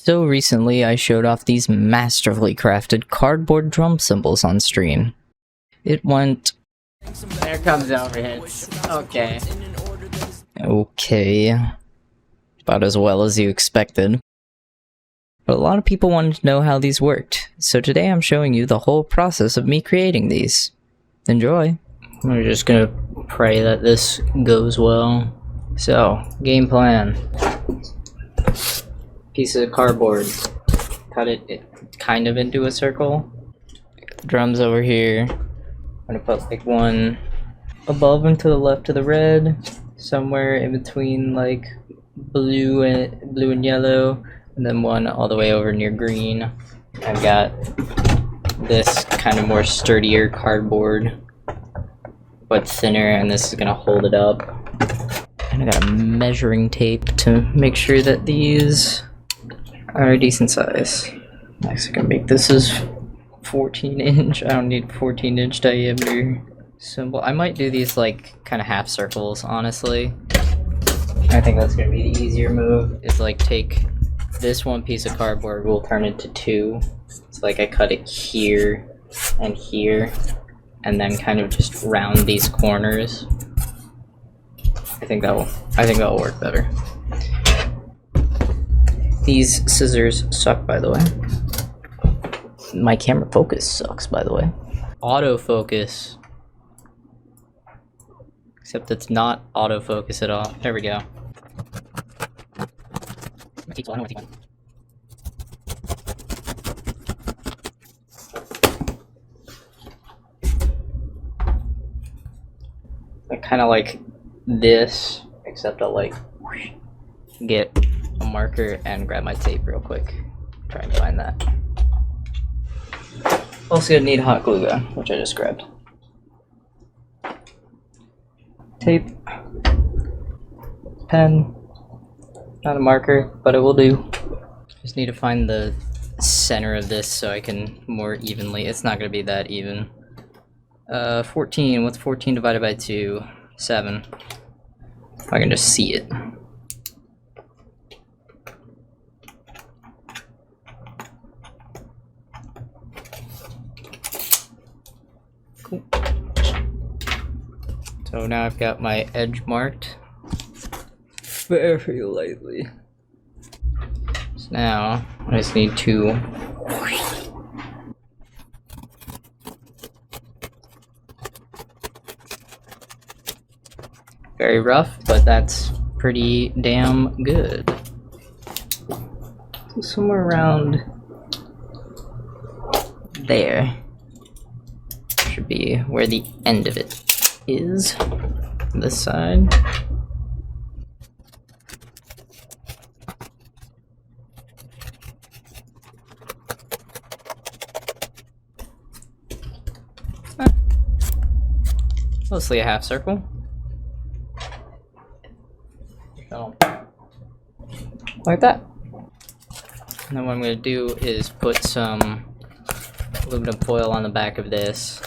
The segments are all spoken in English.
So recently I showed off these masterfully crafted cardboard drum cymbals on stream. It went... There comes overheads. Okay. okay. About as well as you expected. But a lot of people wanted to know how these worked, so today I'm showing you the whole process of me creating these. Enjoy! We're just gonna pray that this goes well. So, game plan. Piece of cardboard. Cut it kind of into a circle. Drums over here. I'm gonna put like one above and to the left of the red. Somewhere in between like blue and yellow. And then one all the way over near green. I've got this kind of more sturdier cardboard, but thinner, and this is gonna hold it up. And I got a measuring tape to make sure that these are a decent size. Next I'm gonna make this as 14 inch. I don't need 14 inch diameter cymbal. I might do these like kind of half circles, honestly. I think that's gonna be the easier move, is like take this one piece of cardboard, we'll turn it to two. So like I cut it here and here, and then kind of just round these corners. I think that'll work better. These scissors suck, by the way. My camera focus sucks, by the way. Autofocus. Except it's not autofocus at all. There we go. Kind of like this, except I'll like get a marker and grab my tape real quick. Try and find that. Also gonna need hot glue gun, which I just grabbed. Tape, pen, not a marker, but it will do. Just need to find the center of this so I can more evenly. It's not gonna be that even. 14. What's 14 divided by 2? 7. If I can just see it. Cool. So now I've got my edge marked very lightly. So now I just need to very rough, but that's pretty damn good. So somewhere around there should be where the end of it is. This side. Mostly a half circle. So, like that. And then what I'm going to do is put some aluminum foil on the back of this,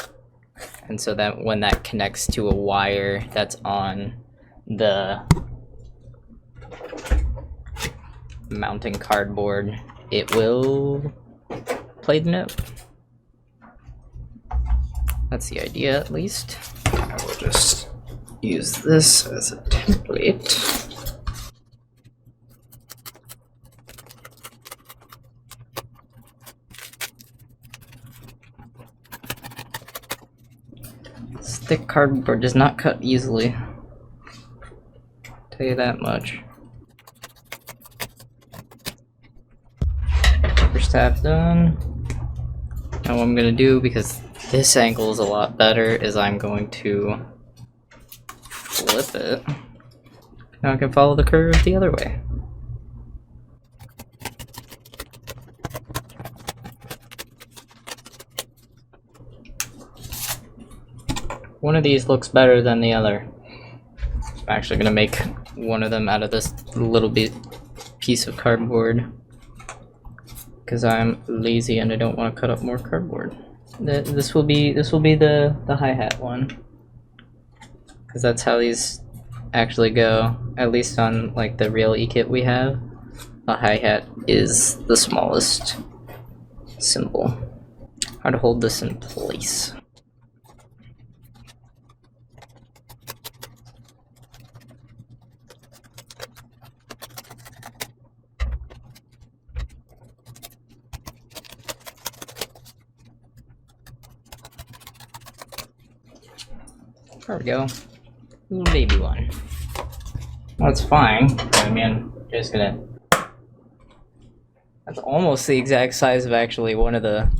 and so that when that connects to a wire that's on the mounting cardboard, it will play the note. That's the idea, at least. I will just use this as a template. Thick cardboard does not cut easily. Tell you that much. First half done. Now what I'm gonna do, because this angle is a lot better, is I'm going to flip it. Now I can follow the curve the other way. One of these looks better than the other. I'm actually gonna make one of them out of this little piece of cardboard, because I'm lazy and I don't want to cut up more cardboard. This will be the hi-hat one, because that's how these actually go, at least on like the real e-kit we have. the hi-hat is the smallest cymbal. How to hold this in place. There we go. Little baby one. Well, it's fine. I mean, just gonna. That's almost the exact size of actually one of the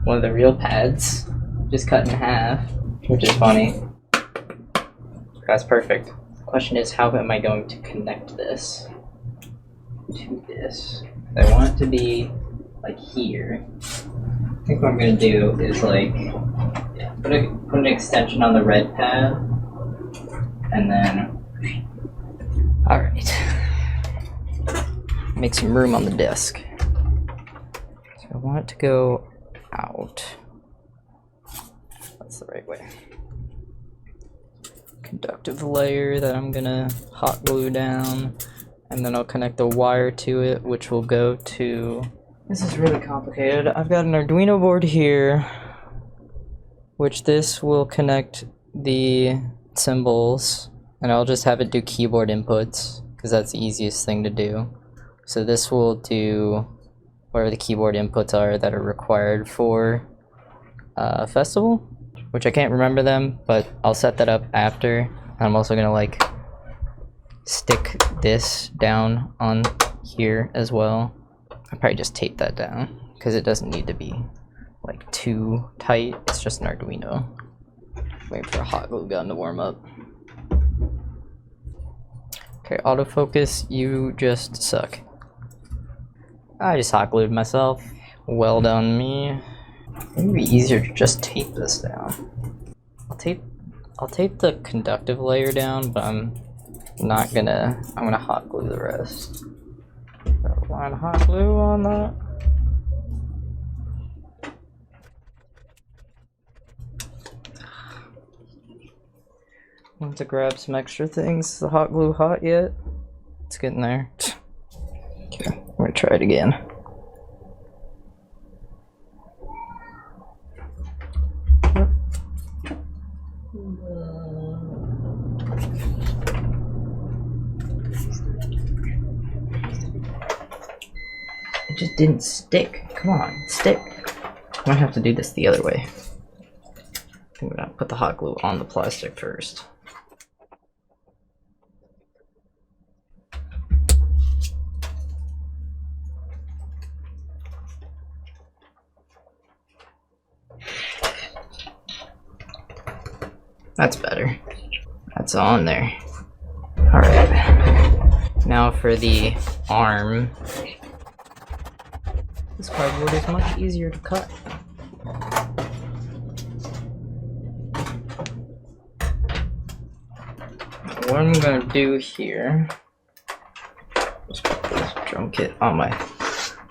real pads, just cut in half, which is funny. That's perfect. The question is, how am I going to connect this to this? I want it to be like here. I think what I'm gonna do is like put an extension on the red pad, and then. All right. Make some room on the desk. So I want it to go out. That's the right way. Conductive layer that I'm gonna hot glue down, and then I'll connect a wire to it, which will go to. This is really complicated. I've got an Arduino board here, which this will connect the cymbals, and I'll just have it do keyboard inputs because that's the easiest thing to do. So this will do whatever the keyboard inputs are that are required for a festival, which I can't remember them, but I'll set that up after. I'm also gonna like stick this down on here as well. I'll probably just tape that down because it doesn't need to be like too tight. It's just an Arduino. Wait for a hot glue gun to warm up. Okay, autofocus, you just suck. I just hot glued myself. Well done, me. It would be easier to just tape this down. I'll tape the conductive layer down, but I'm gonna hot glue the rest. Got a line of hot glue on that. Want to grab some extra things. Is the hot glue hot yet? It's getting there. Okay, I'm gonna try it again. It just didn't stick. Come on, stick. I might have to do this the other way. I think we're gonna put the hot glue on the plastic first. That's better. That's on there. Alright. Now for the arm. This cardboard is much easier to cut. What I'm gonna do here, just put this drum kit on my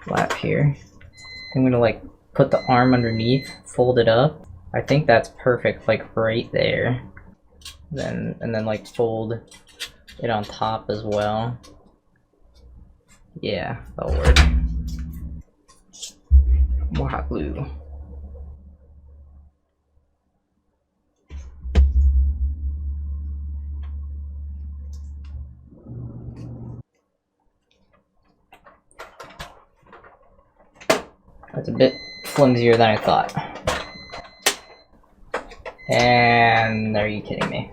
lap here. I'm gonna like put the arm underneath, fold it up. I think that's perfect, like right there. And then like fold it on top as well. Yeah, that'll work. More hot glue. That's a bit flimsier than I thought. And are you kidding me?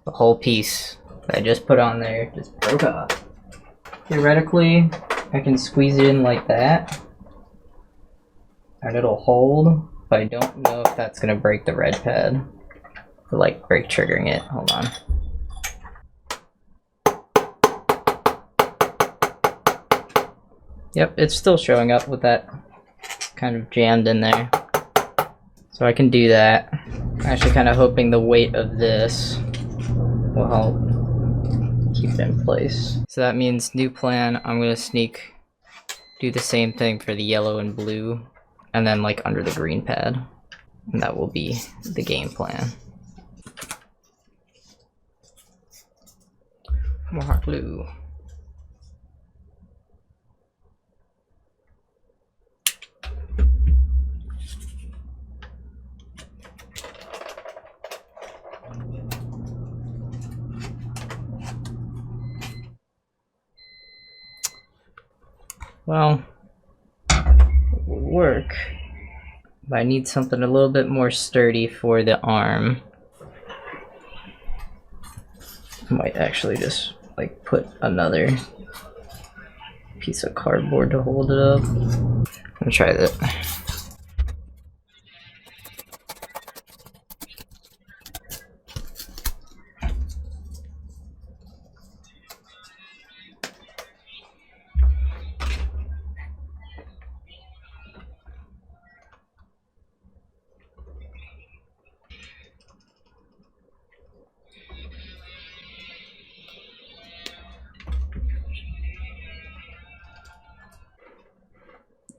The whole piece that I just put on there just broke off. Theoretically, I can squeeze it in like that, and it'll hold, but I don't know if that's gonna break the red pad, or like break triggering it. Hold on. Yep, it's still showing up with that kind of jammed in there. So I can do that. I'm actually kind of hoping the weight of this will help keep it in place. So that means new plan, I'm gonna do the same thing for the yellow and blue, and then like under the green pad. And that will be the game plan. More hot glue. Well, work. But I need something a little bit more sturdy for the arm. I might actually just like put another piece of cardboard to hold it up. I'm gonna try that.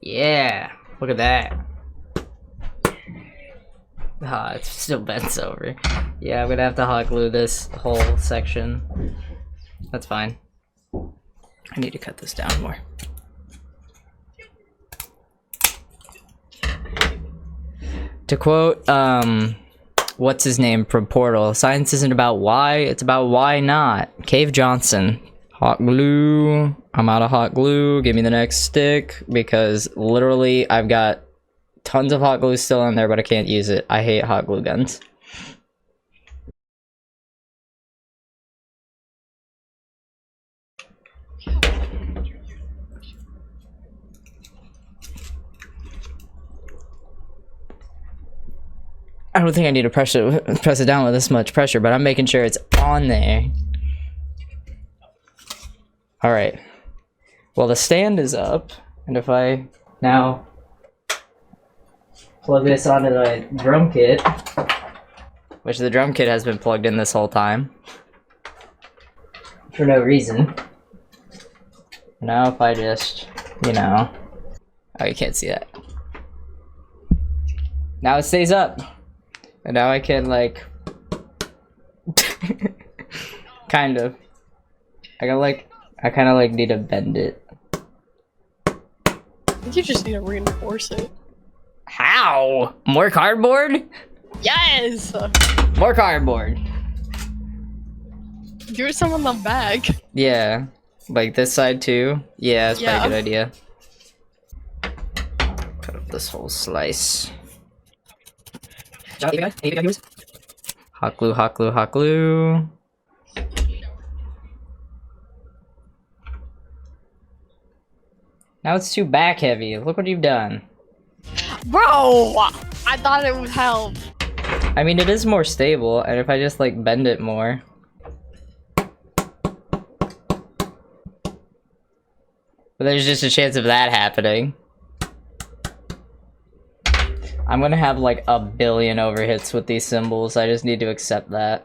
Yeah, look at that. Ah, it's still bent over. Yeah, I'm gonna have to hot glue this whole section. That's fine. I need to cut this down more. To quote, what's his name from Portal, science isn't about why, it's about why not. Cave Johnson. Hot glue. I'm out of hot glue. Give me the next stick, because literally I've got tons of hot glue still in there, but I can't use it. I hate hot glue guns. I don't think I need to press it down with this much pressure, but I'm making sure it's on there. Alright. Well, the stand is up, and if I now plug this onto the drum kit, which the drum kit has been plugged in this whole time, for no reason. Now if I just, you know... Oh, you can't see that. Now it stays up. And now I can, like... kind of. I kind of, like, need to bend it. I think you just need to reinforce it. How? More cardboard? Yes! More cardboard. Do some on the back. Yeah. Like this side too? Yeah, that's probably a good idea. Cut up this whole slice. Hot glue, hot glue, hot glue. Now it's too back heavy. Look what you've done. Bro! I thought it would help. I mean, it is more stable, and if I just like bend it more. But there's just a chance of that happening. I'm gonna have like a billion overhits with these cymbals. I just need to accept that.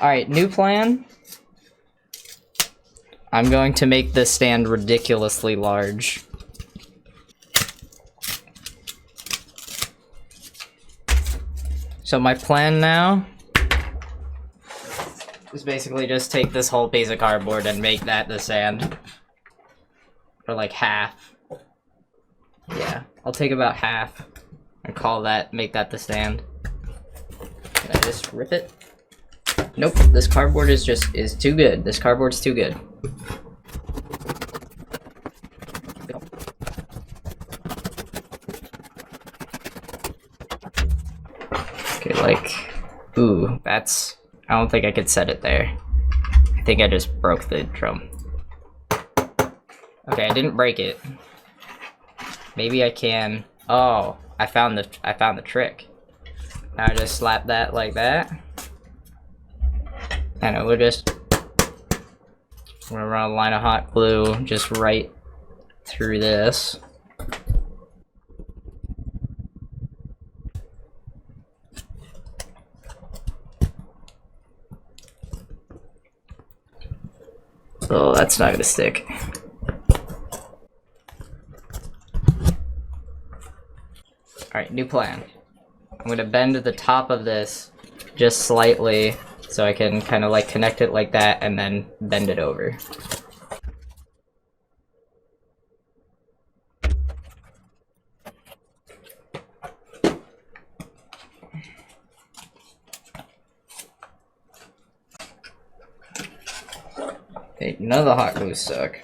Alright, new plan. I'm going to make this stand ridiculously large. So my plan now is basically just take this whole piece of cardboard and make that the stand. Or like half. Yeah, I'll take about half and call that, make that the stand. Can I just rip it? Nope, this cardboard is too good. This cardboard's too good. Okay, like, ooh, that's, I don't think I could set it there. I think I just broke the drum. Okay, I didn't break it. Maybe I can. Oh, I found the trick. Now I just slap that like that. And it will just, I'm gonna run a line of hot glue just right through this. Oh, that's not gonna stick. Alright, new plan. I'm gonna bend the top of this just slightly so I can kind of like connect it like that and then bend it over. Okay, none of the hot glue stuck.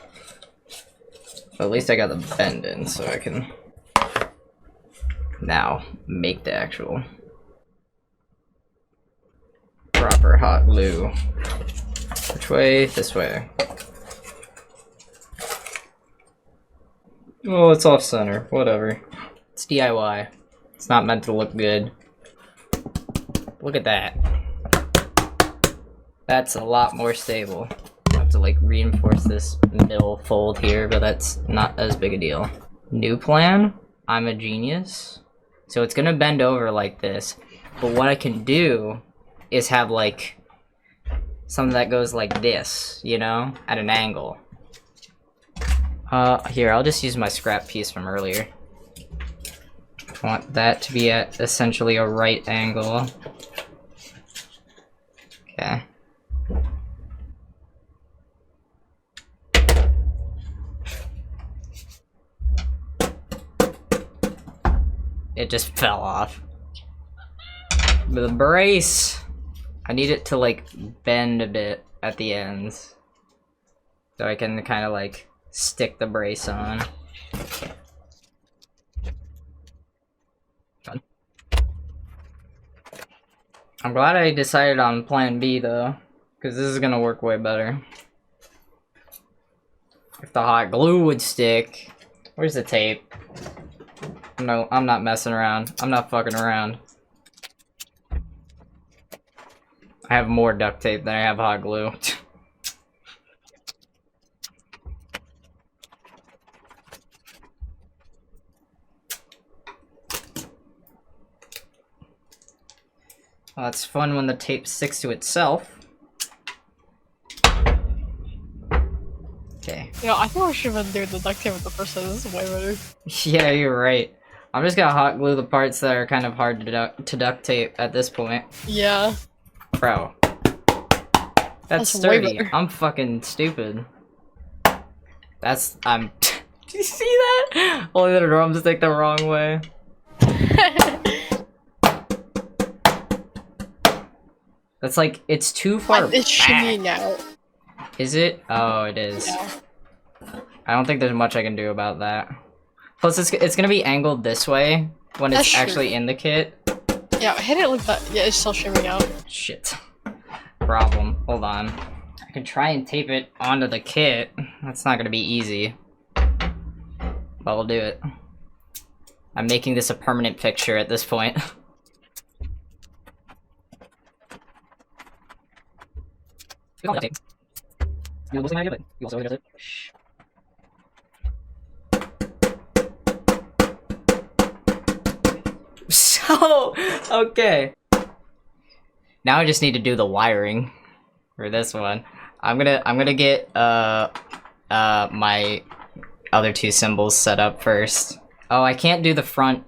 But at least I got the bend in, so I can now make the actual proper hot glue. Which way? This way. Oh, it's off center. Whatever. It's DIY. It's not meant to look good. Look at that. That's a lot more stable. I have to like reinforce this middle fold here, but that's not as big a deal. New plan. I'm a genius. So it's gonna bend over like this. But what I can do is have like something that goes like this, you know, at an angle. Here, I'll just use my scrap piece from earlier. I want that to be at essentially a right angle. Okay. It just fell off. But the brace, I need it to like bend a bit at the ends. So I can kind of like stick the brace on. Fun. I'm glad I decided on plan B though, because this is gonna work way better. If the hot glue would stick. Where's the tape? No, I'm not messing around. I'm not fucking around. I have more duct tape than I have hot glue. Well, it's fun when the tape sticks to itself. Okay. Yeah, I think I should have been doing the duct tape with the first time. This is way better. Yeah, you're right. I'm just gonna hot glue the parts that are kind of hard to duct tape at this point. Yeah. Bro. That's way sturdy. better. I'm fucking stupid. I'm... Do you see that? Only the drums stick the wrong way. That's like, it's too far It's shimmy back. now. Is it? Oh, it is. Yeah. I don't think there's much I can do about that. Plus, it's gonna be angled this way when it's That's true. actually in the kit. Yeah, hit it like that. Yeah, it's still shimmying out. Shit. Problem. Hold on. I can try and tape it onto the kit. That's not gonna be easy. But we'll do it. I'm making this a permanent fixture at this point. So, okay. Now I just need to do the wiring for this one. I'm gonna get my other two cymbals set up first. Oh, I can't do the front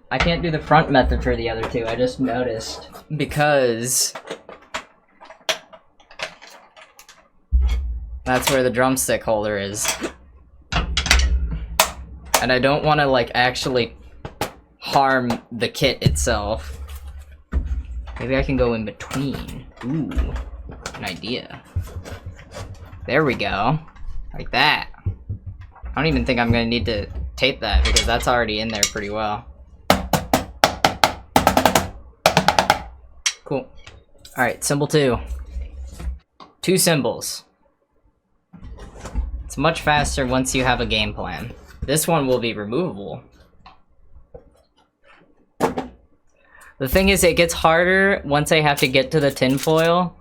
method for the other two. I just noticed because that's where the drumstick holder is. And I don't want to like actually harm the kit itself. Maybe I can go in between. Ooh, an idea. There we go. Like that. I don't even think I'm gonna need to tape that because that's already in there pretty well. Cool. Alright, cymbal 2. 2 cymbals. It's much faster once you have a game plan. This one will be removable. The thing is, it gets harder once I have to get to the tinfoil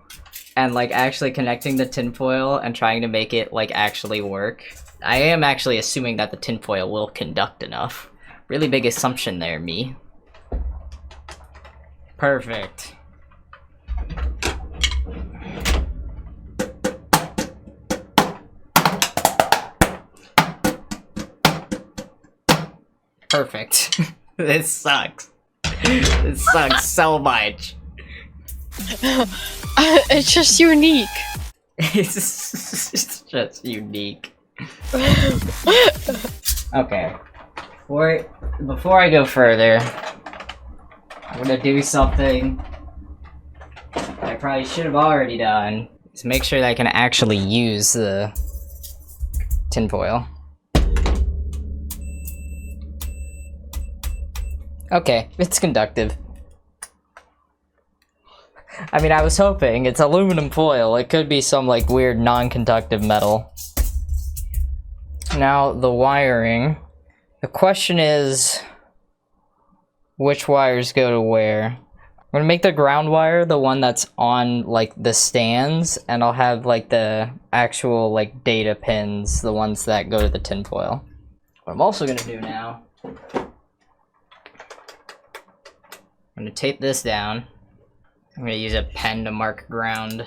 and like actually connecting the tinfoil and trying to make it like actually work. I am actually assuming that the tinfoil will conduct enough. Really big assumption there, me. Perfect. Perfect. This sucks. This sucks so much. It's just unique. It's just unique. Okay. Before I go further, I'm gonna do something I probably should have already done. Is make sure that I can actually use the tinfoil. Okay, it's conductive. I mean, I was hoping. It's aluminum foil. It could be some, like, weird non-conductive metal. Now, the wiring. The question is, which wires go to where? I'm gonna make the ground wire the one that's on, like, the stands, and I'll have, like, the actual, like, data pins, the ones that go to the tinfoil. What I'm also gonna do now, I'm gonna tape this down. I'm gonna use a pen to mark ground.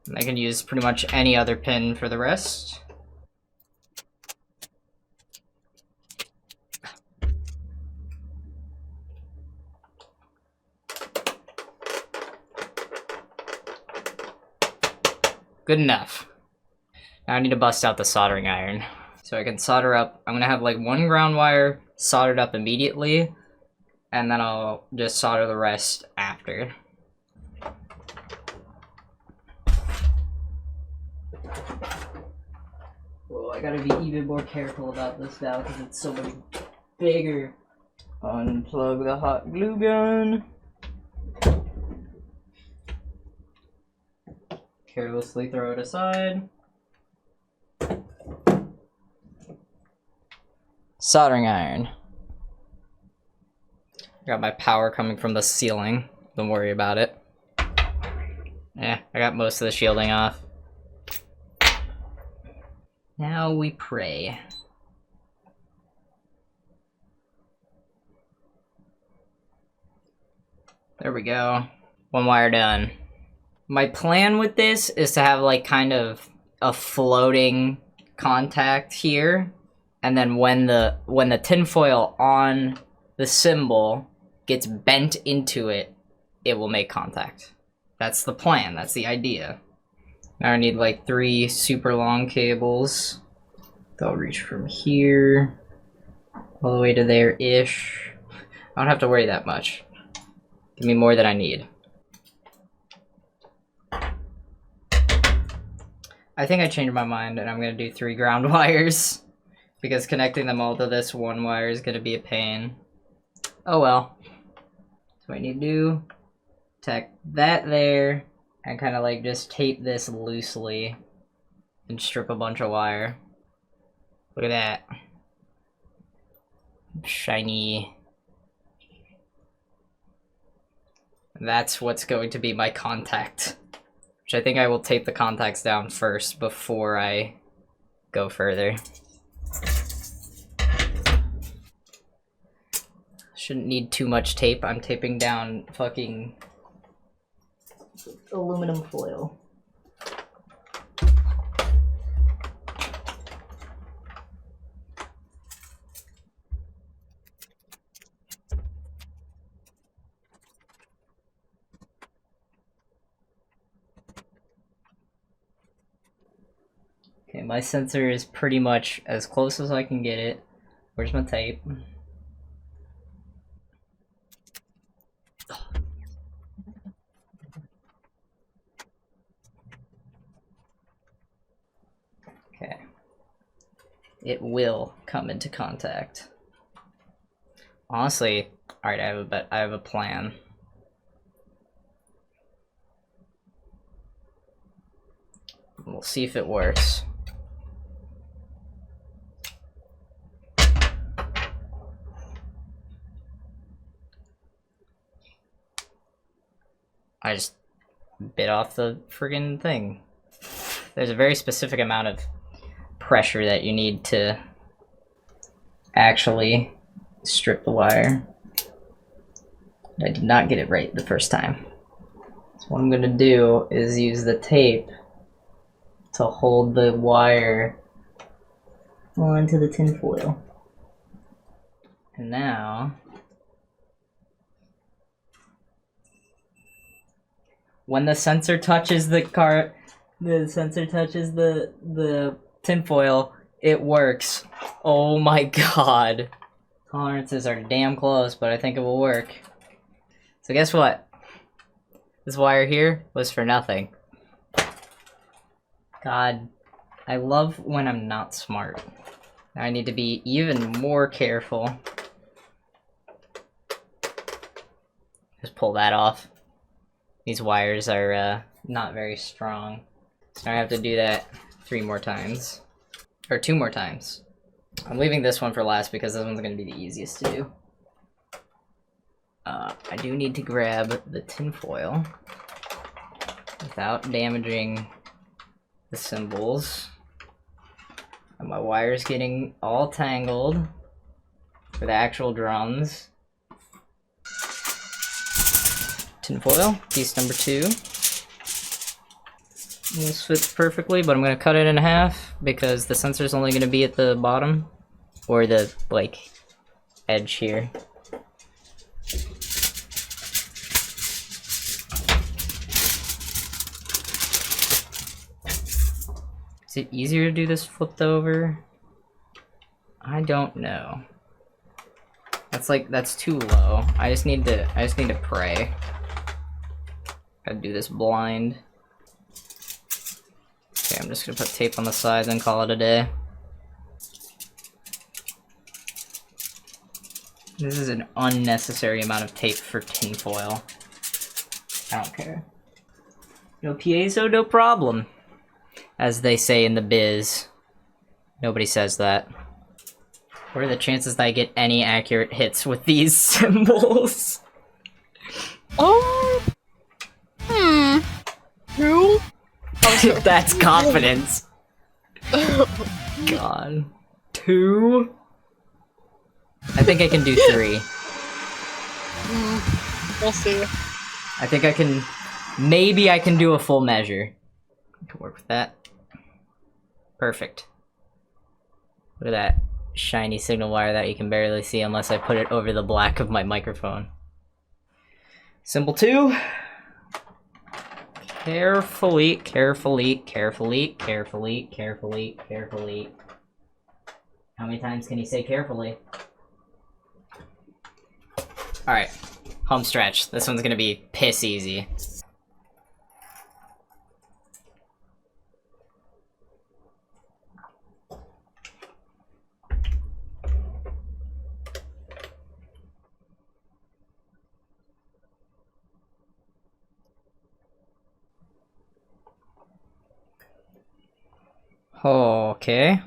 And I can use pretty much any other pin for the rest. Good enough. Now I need to bust out the soldering iron. So I can solder up, I'm gonna have like one ground wire soldered up immediately, and then I'll just solder the rest after. Well, I gotta be even more careful about this now because it's so much bigger. Unplug the hot glue gun. Carelessly throw it aside. Soldering iron. Got my power coming from the ceiling. Don't worry about it. Yeah, I got most of the shielding off. Now we pray. There we go. One wire done. My plan with this is to have like kind of a floating contact here, and then when the tinfoil on the cymbal gets bent into it, it will make contact. That's the plan, that's the idea. Now I need like 3 super long cables. They'll reach from here all the way to there-ish. I don't have to worry that much. Give me more than I need. I think I changed my mind and I'm gonna do 3 ground wires because connecting them all to this one wire is gonna be a pain. Oh well. So what I need to do, tack that there and kind of like just tape this loosely and strip a bunch of wire. Look at that. Shiny. That's what's going to be my contact. Which I think I will tape the contacts down first before I go further. Shouldn't need too much tape. I'm taping down fucking aluminum foil. Okay, my sensor is pretty much as close as I can get it. Where's my tape? Okay. It will come into contact. Honestly, alright, I have a plan. We'll see if it works. I just bit off the friggin' thing. There's a very specific amount of pressure that you need to actually strip the wire. I did not get it right the first time. So what I'm gonna do is use the tape to hold the wire onto the tinfoil. And now, when the sensor touches the tinfoil, it works. Oh my god. Tolerances are damn close, but I think it will work. So guess what? This wire here was for nothing. God, I love when I'm not smart. I need to be even more careful. Just pull that off. These wires are not very strong. So I have to do that 3 more times. Or 2 more times. I'm leaving this one for last because this one's going to be the easiest to do. I do need to grab the tinfoil without damaging the cymbals. And my wire's getting all tangled for the actual drums. Tinfoil, piece number 2. This fits perfectly, but I'm going to cut it in half because the sensor's only going to be at the bottom, or the, like, edge here. Is it easier to do this flipped over? I don't know. That's too low. I just need to pray. Gotta do this blind. Okay, I'm just gonna put tape on the sides and call it a day. This is an unnecessary amount of tape for tinfoil. I don't care. No piezo, no problem. As they say in the biz. Nobody says that. What are the chances that I get any accurate hits with these cymbals? Who? That's confidence. God. 2? I think I can do 3. We'll see. I think I can... Maybe I can do a full measure. I can work with that. Perfect. Look at that shiny signal wire that you can barely see unless I put it over the black of my microphone. Symbol 2. Carefully, carefully, carefully, carefully, carefully, carefully. How many times can you say carefully? Alright, home stretch. This one's gonna be piss easy. Okay.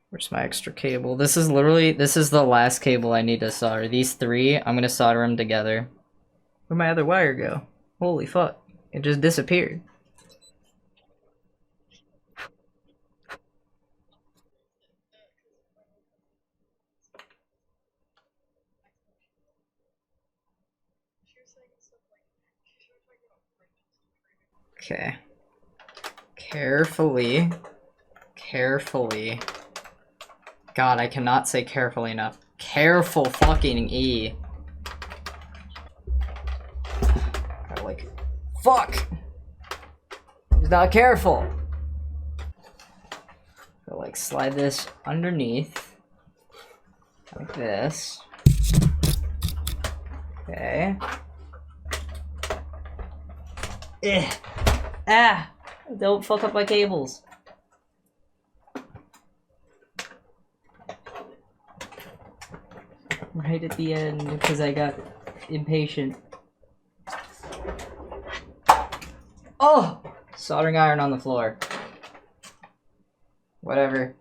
Where's my extra cable? This is the last cable I need to solder. These 3, I'm gonna solder them together. Where'd my other wire go? Holy fuck. It just disappeared. Okay. Carefully. Carefully. God, I cannot say carefully enough. Careful fucking E. Like, fuck! He's not careful! So, like, slide this underneath. Like this. Okay. Eh. Ah! Don't fuck up my cables. Right at the end, because I got impatient. Oh! Soldering iron on the floor. Whatever.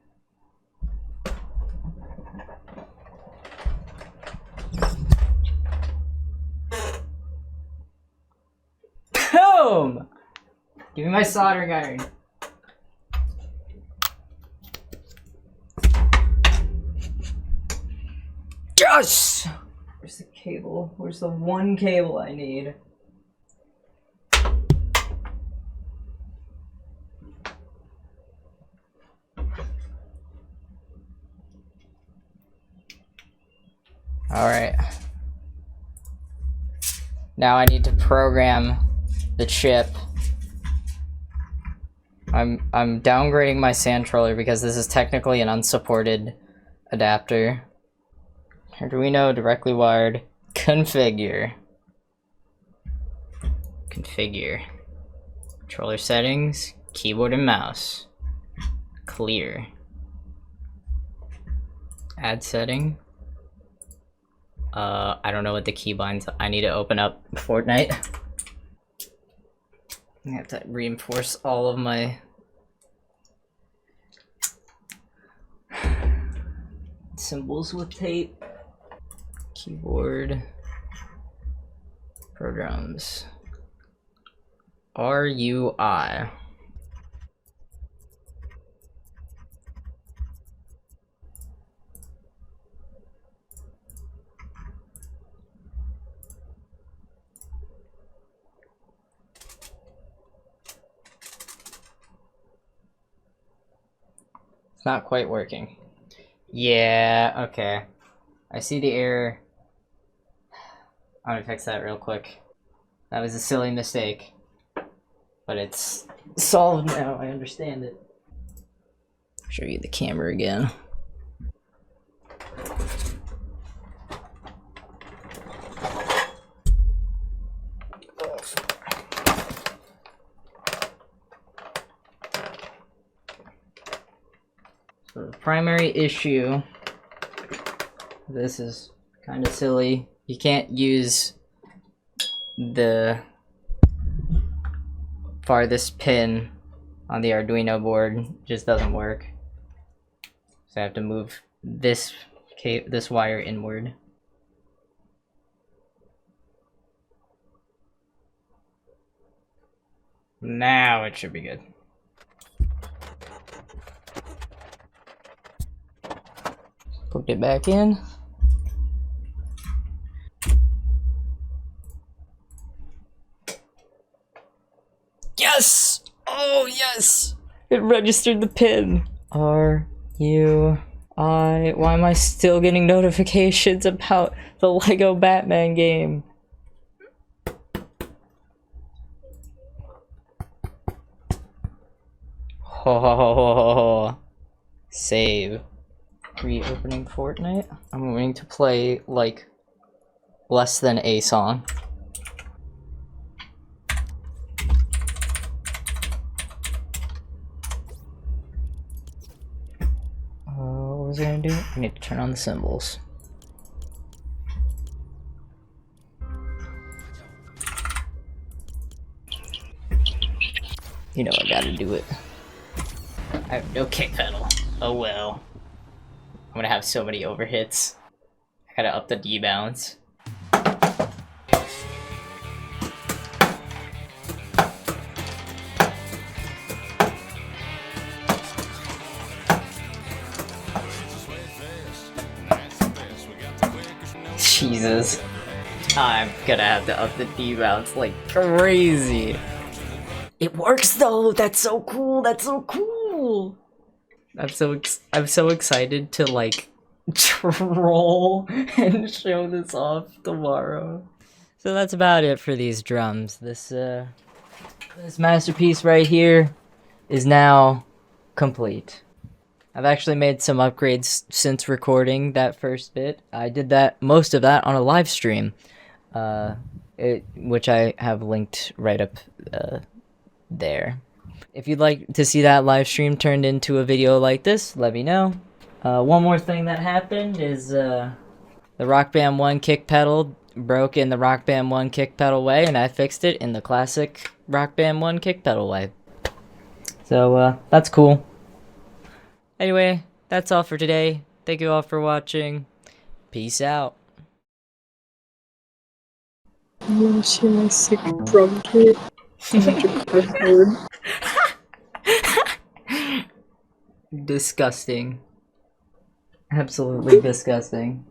Boom! Give me my soldering iron. Yes! Where's the cable? Where's the one cable I need? Alright. Now I need to program the chip. I'm downgrading my sand troller because this is technically an unsupported adapter. Arduino directly wired. Configure. Configure. Controller settings. Keyboard and mouse. Clear. Add setting. I don't know what the keybinds. I need to open up Fortnite. I have to reinforce all of my symbols with tape. Keyboard. Programs. RUI. It's not quite working. Yeah, okay. I see the error. I'm gonna fix that real quick. That was a silly mistake. But it's solved now, I understand it. Show you the camera again. So the primary issue, this is kind of silly. You can't use the farthest pin on the Arduino board. It just doesn't work. So I have to move this wire inward. Now it should be good. Put it back in. Yes! Oh, yes! It registered the pin. Why am I still getting notifications about the Lego Batman game? Oh, save. Reopening Fortnite. I'm going to play like less than a song. What was I gonna do? I need to turn on the cymbals. You know I gotta do it. I have no kick pedal. Oh well. I'm gonna have so many overhits. I gotta up the D-bounce. Jesus. I'm gonna have to up the D-bounce like crazy. It works though! That's so cool! That's so cool! I'm so excited to like troll and show this off tomorrow. So that's about it for these drums. This masterpiece right here is now complete. I've actually made some upgrades since recording that first bit. I did most of that on a live stream, which I have linked right up there. If you'd like to see that live stream turned into a video like this, let me know. One more thing that happened is the Rock Band 1 kick pedal broke in the Rock Band 1 kick pedal way, and I fixed it in the classic Rock Band 1 kick pedal way. So that's cool. Anyway, that's all for today. Thank you all for watching. Peace out. You wanna see my sick drum kit? Cardboard. Disgusting. Absolutely disgusting.